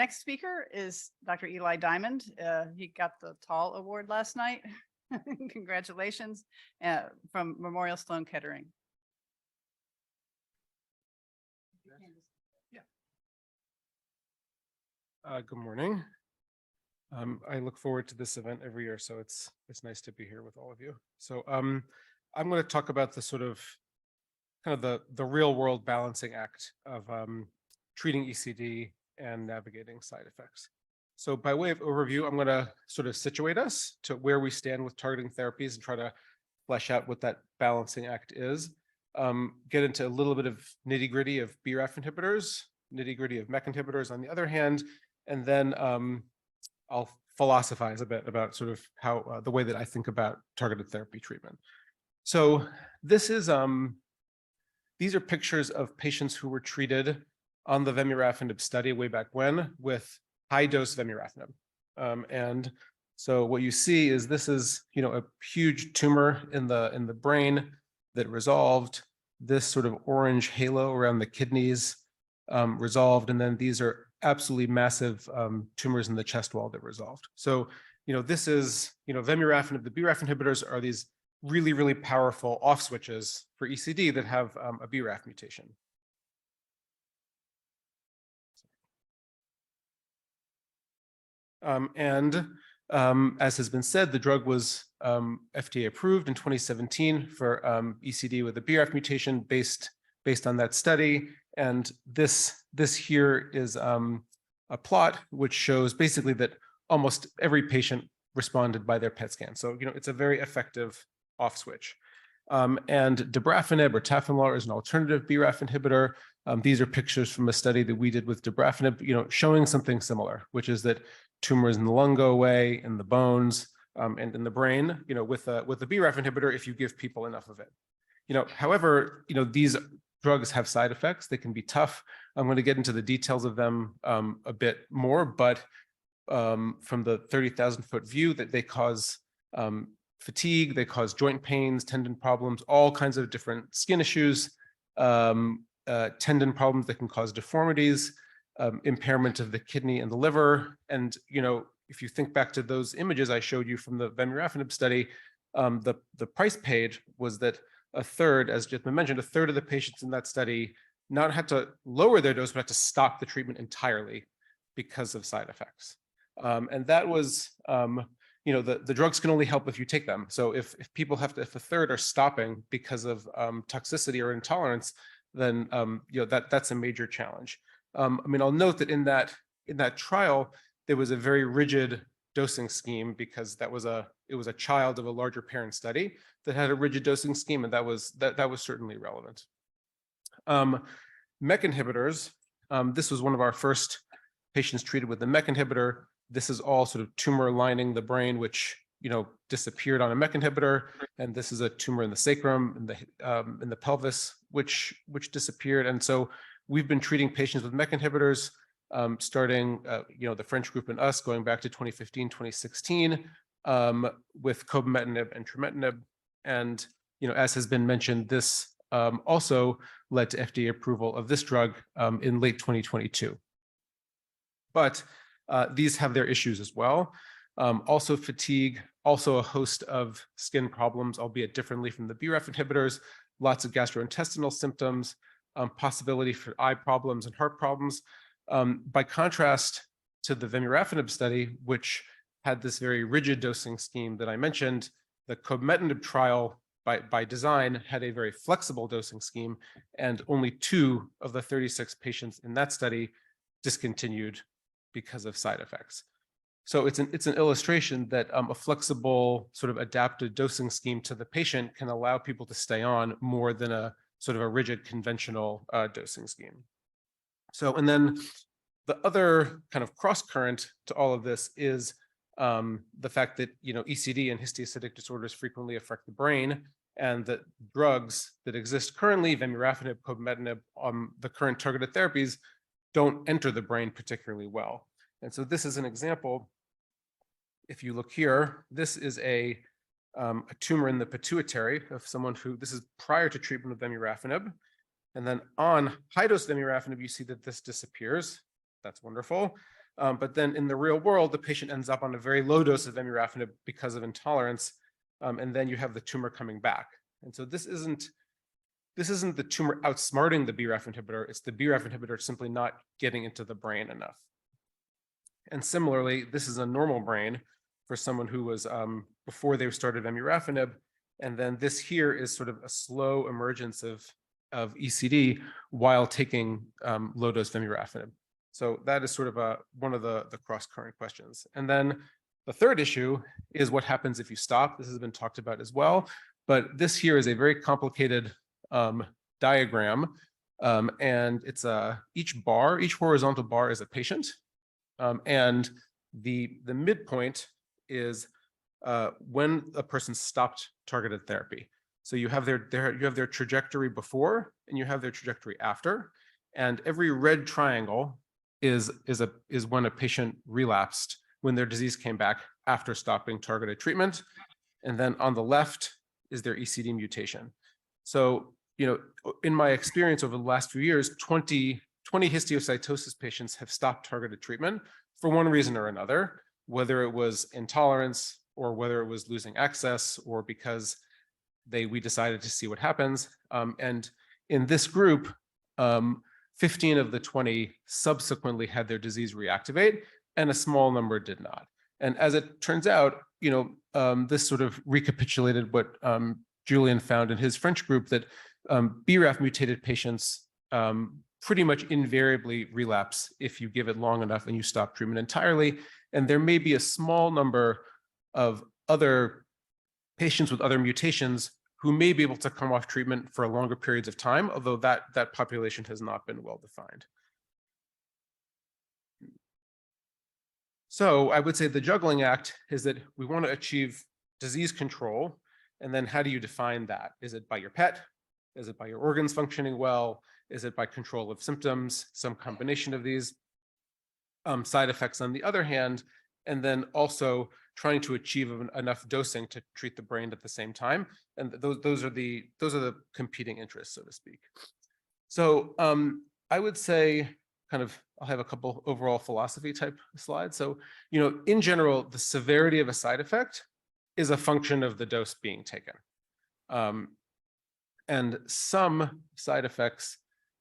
next speaker is Dr. Eli Diamond. He got the Tall Award last night. Congratulations, from Memorial Sloan Kettering. Good morning. I look forward to this event every year, so it's nice to be here with all of you. So I'm going to talk about the sort of kind of the real world balancing act of treating ECD and navigating side effects. So by way of overview, I'm going to sort of situate us to where we stand with targeting therapies and try to flesh out what that balancing act is. Get into a little bit of nitty gritty of BRAF inhibitors, nitty gritty of MEK inhibitors on the other hand, and then I'll philosophize a bit about sort of how the way that I think about targeted therapy treatment. So this is these are pictures of patients who were treated on the vemurafenib study way back when with high dose vemurafenib. And so what you see is this is, a huge tumor in the brain that resolved. This sort of orange halo around the kidneys resolved, and then these are absolutely massive tumors in the chest wall that resolved. So, this is, vemurafenib, the BRAF inhibitors are these really, really powerful off switches for ECD that have a BRAF mutation. As has been said, the drug was FDA approved in 2017 for ECD with a BRAF mutation based on that study. And this here is a plot which shows basically that almost every patient responded by their PET scan. So, it's a very effective off switch. And dabrafenib or tafamidar is an alternative BRAF inhibitor. These are pictures from a study that we did with dabrafenib, showing something similar, which is that tumors in the lung go away, in the bones, and in the brain, with a BRAF inhibitor if you give people enough of it. However, these drugs have side effects. They can be tough. I'm going to get into the details of them a bit more, but from the 30,000-foot view, that they cause fatigue, they cause joint pains, tendon problems, all kinds of different skin issues, tendon problems that can cause deformities, impairment of the kidney and the liver. And, if you think back to those images I showed you from the vemurafenib study, the price paid was that a third, as Jitma mentioned, a third of the patients in that study not had to lower their dose, but had to stop the treatment entirely because of side effects. And that was, the drugs can only help if you take them. So if people if a third are stopping because of toxicity or intolerance, then that's a major challenge. I'll note that in that trial, there was a very rigid dosing scheme because it was a child of a larger parent study that had a rigid dosing scheme, and that was certainly relevant. MEK inhibitors. This was one of our first patients treated with the MEK inhibitor. This is all sort of tumor lining the brain, which disappeared on a MEK inhibitor, and this is a tumor in the sacrum, in the pelvis, which disappeared. And so we've been treating patients with MEK inhibitors, starting the French group and us going back to 2015, 2016, with cobimetinib and trametinib. And as has been mentioned, this also led to FDA approval of this drug in late 2022. But these have their issues as well. Also fatigue, also a host of skin problems, albeit differently from the BRAF inhibitors, lots of gastrointestinal symptoms, possibility for eye problems and heart problems. By contrast to the vemurafenib study, which had this very rigid dosing scheme that I mentioned, the cobimetinib trial by design had a very flexible dosing scheme, and only 2 of the 36 patients in that study discontinued because of side effects. So it's an illustration that a flexible sort of adapted dosing scheme to the patient can allow people to stay on more than a sort of a rigid conventional dosing scheme. So, and then the other kind of cross current to all of this is the fact that, ECD and histiocytic disorders frequently affect the brain, and that drugs that exist currently, vemurafenib, cobimetinib, the current targeted therapies, don't enter the brain particularly well. And so this is an example. If you look here, this is a tumor in the pituitary of someone who, this is prior to treatment with vemurafenib. And then on high-dose vemurafenib, you see that this disappears. That's wonderful. But then in the real world, the patient ends up on a very low dose of vemurafenib because of intolerance. And then you have the tumor coming back. And so this isn't the tumor outsmarting the BRAF inhibitor, it's the BRAF inhibitor simply not getting into the brain enough. And similarly, this is a normal brain for someone who was before they started vemurafenib. And then this here is sort of a slow emergence of ECD while taking low-dose vemurafenib. So that is sort of one of the cross-current questions. And then the third issue is what happens if you stop. This has been talked about as well, but this here is a very complicated diagram, and it's each horizontal bar is a patient, and the midpoint is when a person stopped targeted therapy. So you have their trajectory before and you have their trajectory after, and every red triangle is when a patient relapsed, when their disease came back after stopping targeted treatment. And then on the left is their ECD mutation. So, in my experience over the last few years, 20 histiocytosis patients have stopped targeted treatment for one reason or another, whether it was intolerance or whether it was losing access or because we decided to see what happens. And in this group, 15 of the 20 subsequently had their disease reactivate, and a small number did not. And as it turns out, this sort of recapitulated what Julian found in his French group, that BRAF mutated patients pretty much invariably relapse if you give it long enough and you stop treatment entirely. And there may be a small number of other patients with other mutations who may be able to come off treatment for longer periods of time, although that population has not been well defined. So I would say the juggling act is that we want to achieve disease control, and then how do you define that? Is it by your PET? Is it by your organs functioning well? Is it by control of symptoms? Some combination of these side effects on the other hand, and then also trying to achieve enough dosing to treat the brain at the same time. And those are the competing interests, so to speak. So I would say I'll have a couple overall philosophy type slides. So, in general, the severity of a side effect is a function of the dose being taken. And some side effects,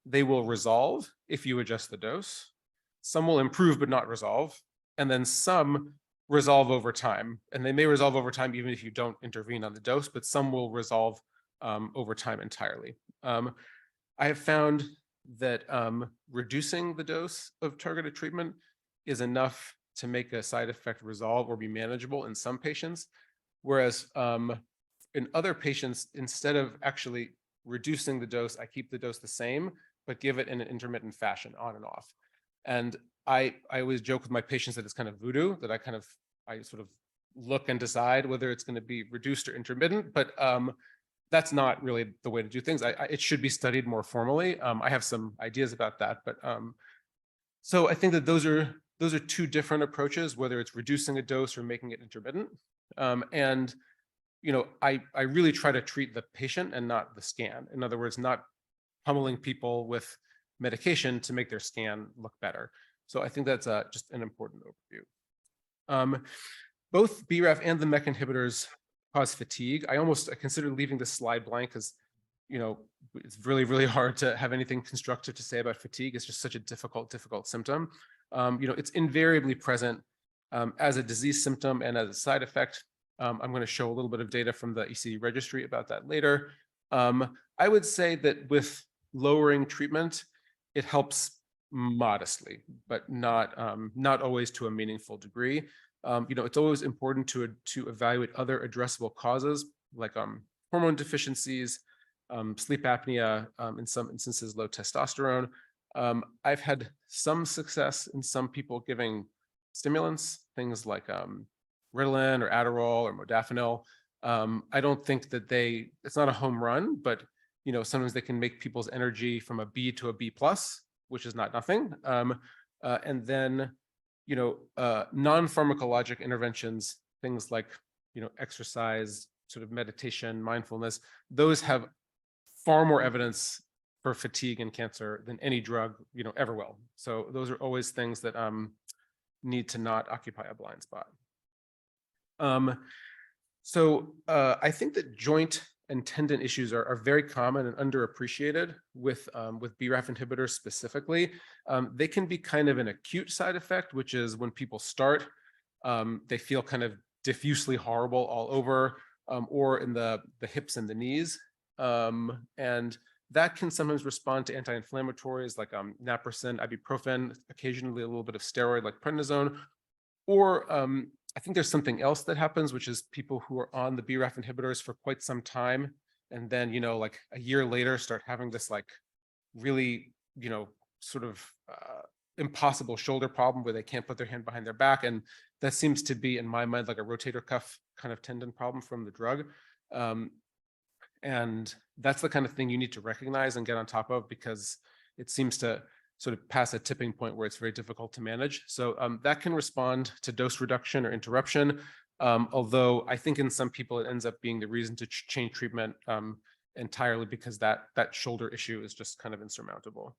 they will resolve if you adjust the dose. Some will improve but not resolve. And then some resolve over time. And they may resolve over time even if you don't intervene on the dose, but some will resolve over time entirely. I have found that reducing the dose of targeted treatment is enough to make a side effect resolve or be manageable in some patients. Whereas in other patients, instead of actually reducing the dose, I keep the dose the same, but give it in an intermittent fashion, on and off. And I always joke with my patients that it's kind of voodoo, that I sort of look and decide whether it's going to be reduced or intermittent, but that's not really the way to do things. It should be studied more formally. I have some ideas about that, but so I think that those are two different approaches, whether it's reducing a dose or making it intermittent. And I really try to treat the patient and not the scan. In other words, not pummeling people with medication to make their scan look better. So I think that's just an important overview. Both BRAF and the MEK inhibitors cause fatigue. I consider leaving this slide blank because, it's really, really hard to have anything constructive to say about fatigue. It's just such a difficult symptom. It's invariably present as a disease symptom and as a side effect. I'm going to show a little bit of data from the ECD registry about that later. I would say that with lowering treatment, it helps modestly, but not always to a meaningful degree. It's always important to evaluate other addressable causes like hormone deficiencies, sleep apnea, in some instances, low testosterone. I've had some success in some people giving stimulants, things like Ritalin or Adderall or modafinil. I don't think that it's not a home run, but sometimes they can make people's energy from a B to a B plus, which is not nothing. And then non-pharmacologic interventions, things like exercise, sort of meditation, mindfulness, those have far more evidence for fatigue and cancer than any drug ever will. So those are always things that need to not occupy a blind spot. I think that joint and tendon issues are very common and underappreciated with BRAF inhibitors specifically. They can be kind of an acute side effect, which is when people start, they feel kind of diffusely horrible all over, or in the hips and the knees. And that can sometimes respond to anti-inflammatories like naproxen, ibuprofen, occasionally a little bit of steroid like prednisone, or I think there's something else that happens, which is people who are on the BRAF inhibitors for quite some time, and then, like a year later start having this like really, sort of impossible shoulder problem where they can't put their hand behind their back. And that seems to be, in my mind, like a rotator cuff kind of tendon problem from the drug. And that's the kind of thing you need to recognize and get on top of, because it seems to sort of pass a tipping point where it's very difficult to manage. So that can respond to dose reduction or interruption. Although I think in some people, it ends up being the reason to change treatment entirely, because that shoulder issue is just kind of insurmountable.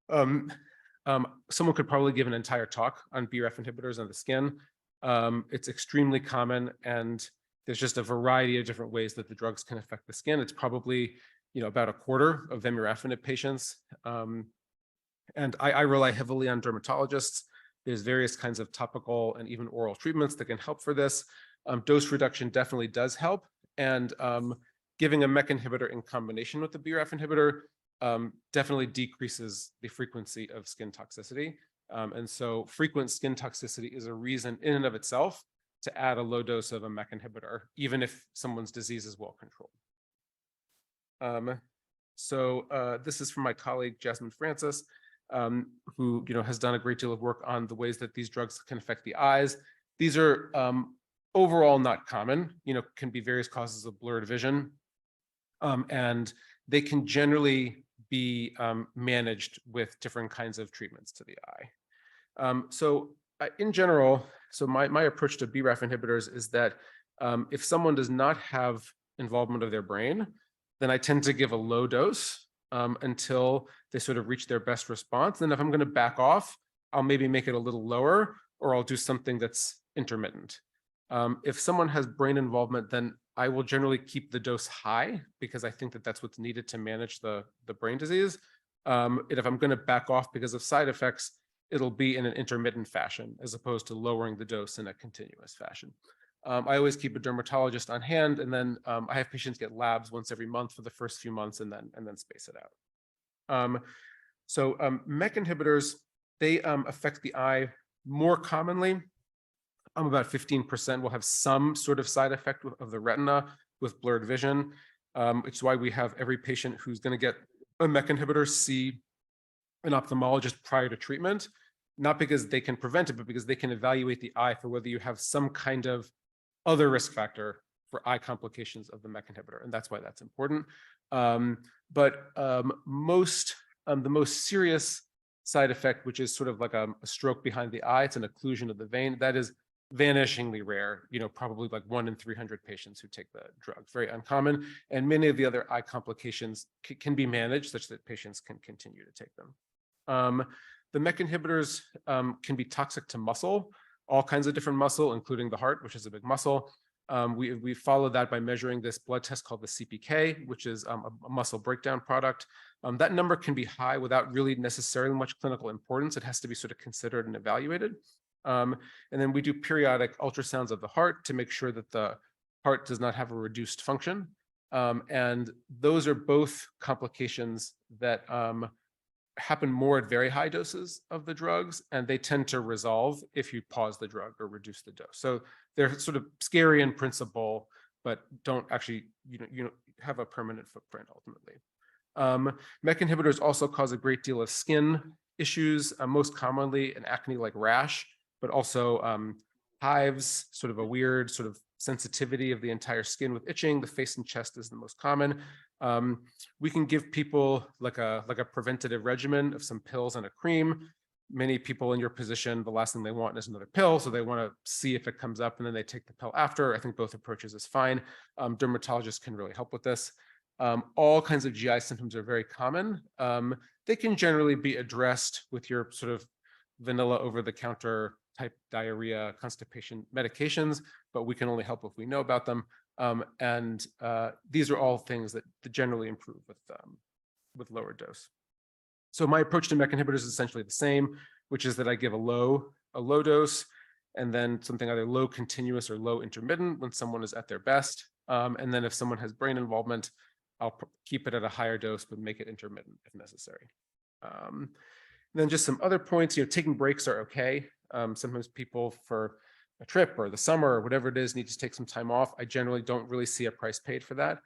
Someone could probably give an entire talk on BRAF inhibitors on the skin. It's extremely common, and there's just a variety of different ways that the drugs can affect the skin. It's probably, about a quarter of vemurafenib patients. And I rely heavily on dermatologists. There's various kinds of topical and even oral treatments that can help for this. Dose reduction definitely does help. And giving a MEK inhibitor in combination with the BRAF inhibitor definitely decreases the frequency of skin toxicity. And so frequent skin toxicity is a reason in and of itself to add a low dose of a MEK inhibitor, even if someone's disease is well controlled. This is from my colleague, Jasmine Francis, who has done a great deal of work on the ways that these drugs can affect the eyes. These are overall not common, can be various causes of blurred vision. And they can generally be managed with different kinds of treatments to the eye. In general, my approach to BRAF inhibitors is that if someone does not have involvement of their brain, then I tend to give a low dose until they sort of reach their best response. Then if I'm going to back off, I'll maybe make it a little lower, or I'll do something that's intermittent. If someone has brain involvement, then I will generally keep the dose high, because I think that that's what's needed to manage the brain disease. And if I'm going to back off because of side effects, it'll be in an intermittent fashion, as opposed to lowering the dose in a continuous fashion. I always keep a dermatologist on hand, and then I have patients get labs once every month for the first few months, and then space it out. MEK inhibitors, they affect the eye more commonly. About 15% will have some sort of side effect of the retina with blurred vision. It's why we have every patient who's going to get a MEK inhibitor see an ophthalmologist prior to treatment, not because they can prevent it, but because they can evaluate the eye for whether you have some kind of other risk factor for eye complications of the MEK inhibitor, and that's why that's important. The most serious side effect, which is sort of like a stroke behind the eye, it's an occlusion of the vein, that is vanishingly rare, probably like 1 in 300 patients who take the drug, very uncommon. And many of the other eye complications can be managed such that patients can continue to take them. The MEK inhibitors can be toxic to muscle, all kinds of different muscle, including the heart, which is a big muscle. We follow that by measuring this blood test called the CPK, which is a muscle breakdown product. That number can be high without really necessarily much clinical importance. It has to be sort of considered and evaluated. And then we do periodic ultrasounds of the heart to make sure that the heart does not have a reduced function. And those are both complications that happen more at very high doses of the drugs, and they tend to resolve if you pause the drug or reduce the dose. So they're sort of scary in principle, but don't actually have a permanent footprint ultimately. MEK inhibitors also cause a great deal of skin issues, most commonly an acne-like rash, but also hives, sort of a weird sort of sensitivity of the entire skin with itching. The face and chest is the most common. We can give people like a preventative regimen of some pills and a cream. Many people in your position, the last thing they want is another pill, so they want to see if it comes up and then they take the pill after. I think both approaches is fine. Dermatologists can really help with this. All kinds of GI symptoms are very common. They can generally be addressed with your sort of vanilla over-the-counter type diarrhea, constipation medications, but we can only help if we know about them. These are all things that generally improve with lower dose. So my approach to MEK inhibitors is essentially the same, which is that I give a low dose, and then something either low continuous or low intermittent when someone is at their best. And then if someone has brain involvement, I'll keep it at a higher dose, but make it intermittent if necessary. Then just some other points, taking breaks are okay. Sometimes people for a trip or the summer or whatever it is need to take some time off. I generally don't really see a price paid for that.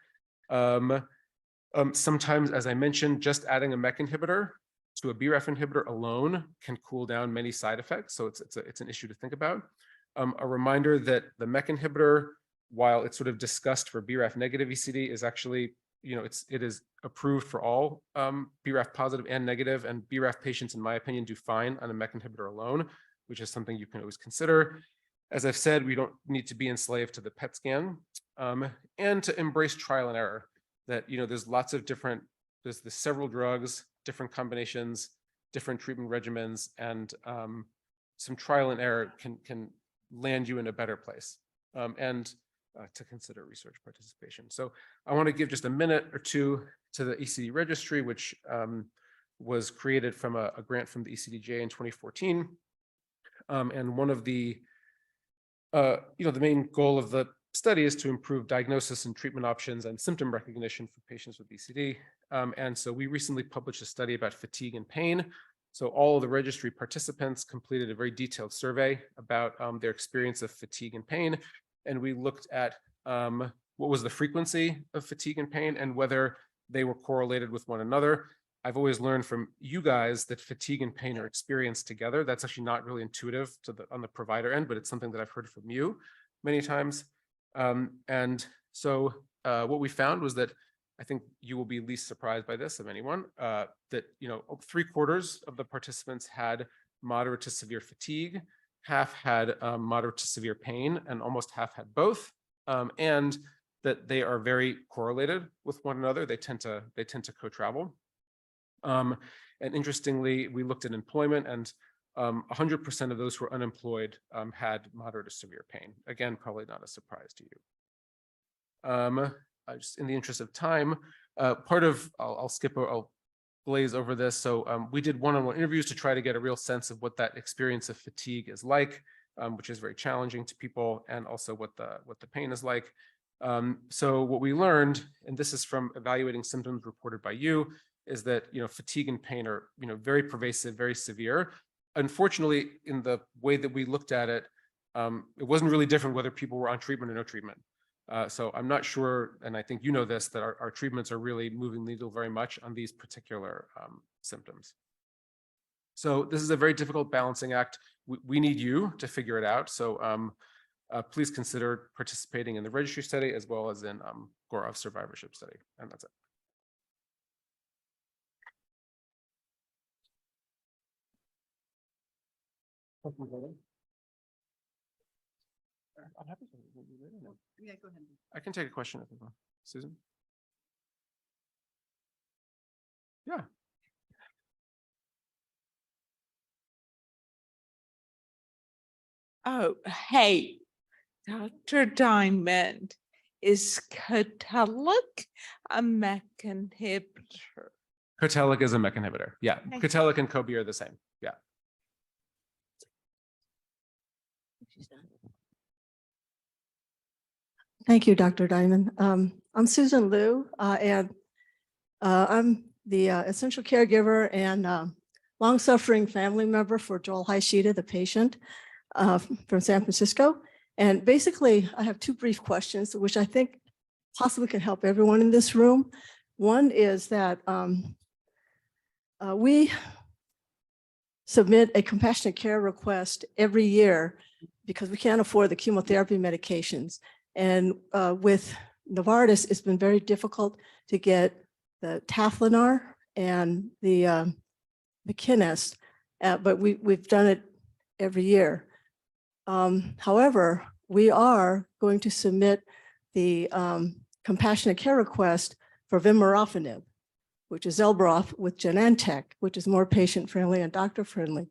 Sometimes, as I mentioned, just adding a MEK inhibitor to a BRAF inhibitor alone can cool down many side effects. So it's an issue to think about. A reminder that the MEK inhibitor, while it's sort of discussed for BRAF negative ECD, is actually, it is approved for all BRAF positive and negative, and BRAF patients, in my opinion, do fine on a MEK inhibitor alone, which is something you can always consider. As I've said, we don't need to be enslaved to the PET scan, and to embrace trial and error. That there's several drugs, different combinations, different treatment regimens, and some trial and error can land you in a better place. To consider research participation. So I want to give just a minute or two to the ECD registry, which was created from a grant from the ECDJ in 2014. And one of the main goal of the study is to improve diagnosis and treatment options and symptom recognition for patients with ECD. And so we recently published a study about fatigue and pain. So all of the registry participants completed a very detailed survey about their experience of fatigue and pain. And we looked at what was the frequency of fatigue and pain and whether they were correlated with one another. I've always learned from you guys that fatigue and pain are experienced together. That's actually not really intuitive on the provider end, but it's something that I've heard from you many times. And so what we found was that, I think you will be least surprised by this of anyone, that 3/4 of the participants had moderate to severe fatigue, half had moderate to severe pain, and almost half had both, and that they are very correlated with one another. They tend to co-travel. And interestingly, we looked at employment, and 100% of those who were unemployed had moderate to severe pain. Again, probably not a surprise to you. Just in the interest of time, I'll glaze over this. So we did one-on-one interviews to try to get a real sense of what that experience of fatigue is like, which is very challenging to people, and also what the pain is like. So what we learned, and this is from evaluating symptoms reported by you, is that fatigue and pain are very pervasive, very severe. Unfortunately, in the way that we looked at it, it wasn't really different whether people were on treatment or no treatment. So I'm not sure, and I think you know this, that our treatments are really moving the needle very much on these particular symptoms. So this is a very difficult balancing act. We need you to figure it out. So please consider participating in the registry study as well as in Gaurav's survivorship study. And that's it. I'm happy to. Yeah, go ahead. I can take a question if you want. Susan? Yeah. Oh, hey, Dr. Diamond, is Cotellic a MEK inhibitor? Cotellic is a MEK inhibitor. Yeah, Okay. Cotellic and Cobi are the same. Yeah. Thank you, Dr. Diamond. I'm Susan Liu, and I'm the essential caregiver and long-suffering family member for Joel Hayashida, the patient from San Francisco. And basically, I have two brief questions, which I think possibly can help everyone in this room. One is that we submit a compassionate care request every year because we can't afford the chemotherapy medications. And with Novartis, it's been very difficult to get the Taflinar and the Kinest, but we've done it every year. However, we are going to submit the compassionate care request for vemurafenib, which is Zelboraf with Genentech, which is more patient-friendly and doctor-friendly.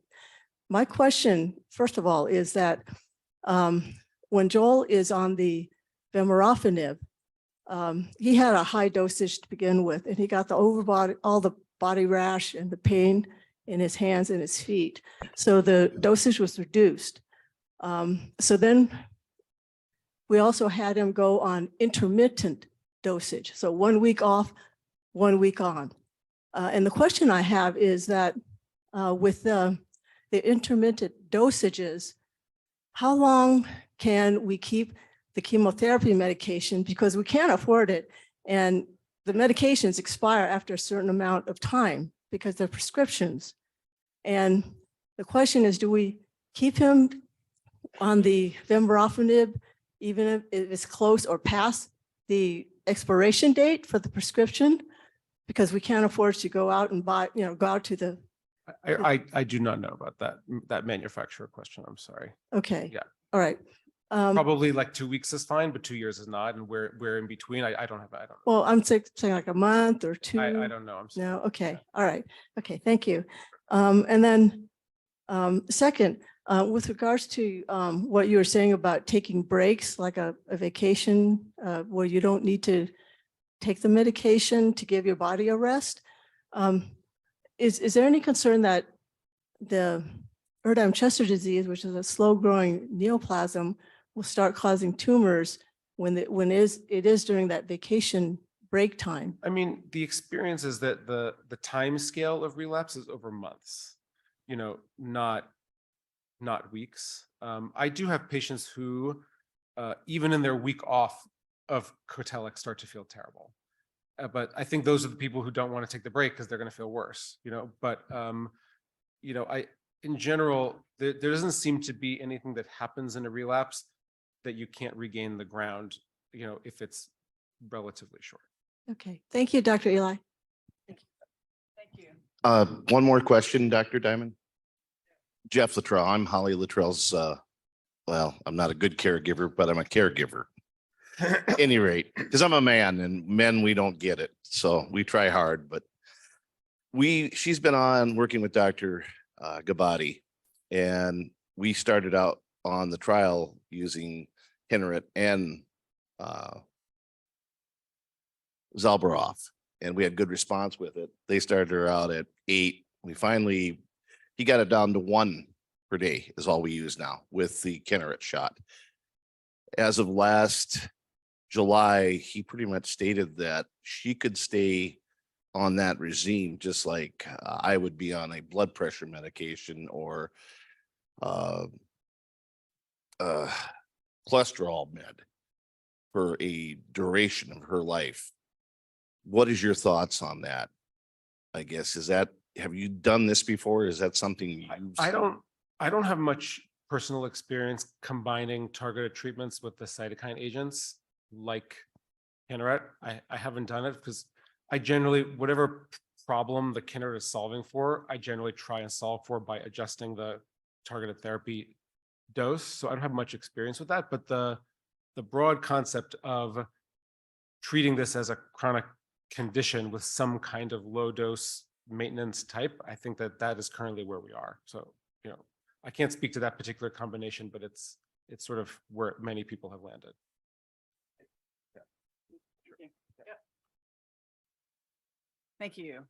my question, first of all, is that when Joel is on the vemurafenib, he had a high dosage to begin with, and he got the overbody, all the body rash and the pain in his hands and his feet. So the dosage was reduced. So then we also had him go on intermittent dosage. So 1 week off, 1 week on. And the question I have is that with the intermittent dosages, how long can we keep the chemotherapy medication, because we can't afford it, and the medications expire after a certain amount of time because they're prescriptions. And the question is, do we keep him on the vemurafenib even if it's close or past the expiration date for the prescription? Because we can't afford to go out and buy, go out to the, I do not know about that manufacturer question. I'm sorry. okay. Yeah. All right. Probably like 2 weeks is fine, but 2 years is not. And we're in between. I don't know. Well, I'm saying like a month or two. I don't know. I'm sorry. No, okay, all right, okay, thank you. And then second, with regards to what you were saying about taking breaks, like a vacation where you don't need to take the medication to give your body a rest. Is there any concern that the Erdheim-Chester disease, which is a slow growing neoplasm, will start causing tumors when it is during that vacation break time? I mean, the experience is that the time scale of relapse is over months, not weeks. I do have patients who, even in their week off of Cotellic, start to feel terrible. But I think those are the people who don't want to take the break because they're going to feel worse, but, in general, there doesn't seem to be anything that happens in a relapse that you can't regain the ground, if it's relatively short. Okay, thank you, Dr. Eli. Thank you. One more question, Dr. Diamond. Jeff Luttrell. I'm Holly Luttrell's, well, I'm not a good caregiver, but I'm a caregiver. At any rate, because I'm a man, and men, we don't get it. So we try hard, but she's been on working with Dr. Gabati, and we started out on the trial using Henrit and Zalbaroff, and we had good response with it. They started her out at 8. He got it down to 1 per day is all we use now with the Henrit shot. As of last July, he pretty much stated that she could stay on that regime, just like I would be on a blood pressure medication or cholesterol med for a duration of her life. What is your thoughts on that? I guess, have you done this before? Is that something you've I don't have much personal experience combining targeted treatments with the cytokine agents like Kineret. I haven't done it because I generally, whatever problem the Kineret is solving for, I generally try and solve for by adjusting the targeted therapy dose. So I don't have much experience with that, but the broad concept of treating this as a chronic condition with some kind of low dose maintenance type, I think that is currently where we are. So, I can't speak to that particular combination, but it's sort of where many people have landed. Thank you.